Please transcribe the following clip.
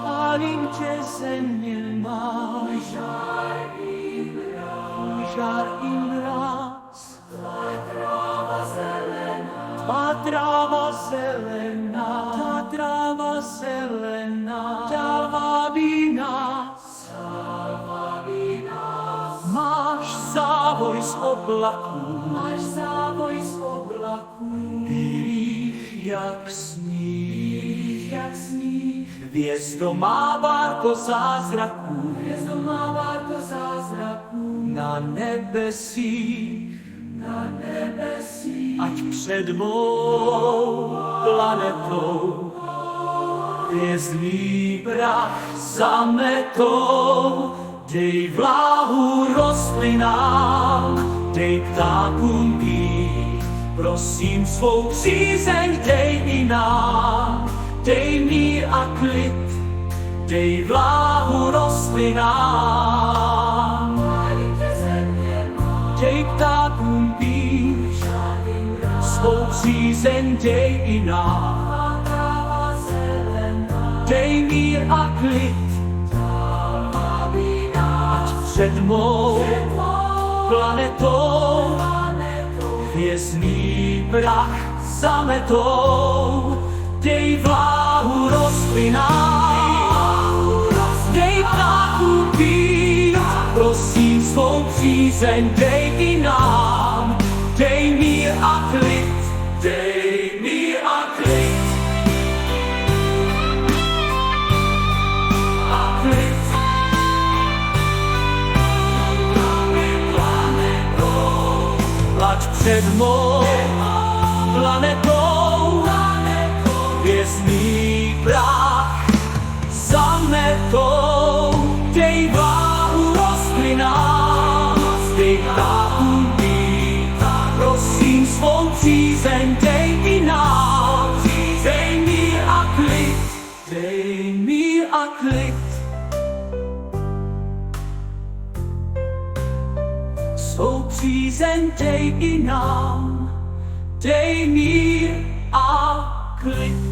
chválím tě země má, můj žár i mráz. Tvá tráva zelená, dál máš závoj z oblaků, bílých jak sníh, hvězdo má barko zázraků, na nebesích, ať před mou planetou hvězdný prach zametou. Dej vláhu rostlinám, dej ptákům pít, prosím svou přízeň dej i nám. Dej mír a klid, dej vláhu rostlinám, dej ptákům pít, svou přízeň dej i nám. Dej mír a klid, před mou planetou hvězdný prach zametou. Dej vláhu rostlinám, dej ptákům pít, prosím svou přízeň dej i nám. Dej mír a klid, dej mír a klid. Ať před mou planetou hvězdný prach zametou. Dej vláhu rostlinám, dej ptákům pít, prosím svou přízeň dej i nám. Dej mír a klid, dej mír a klid. Svou přízeň dej i nám, dej mír a klid.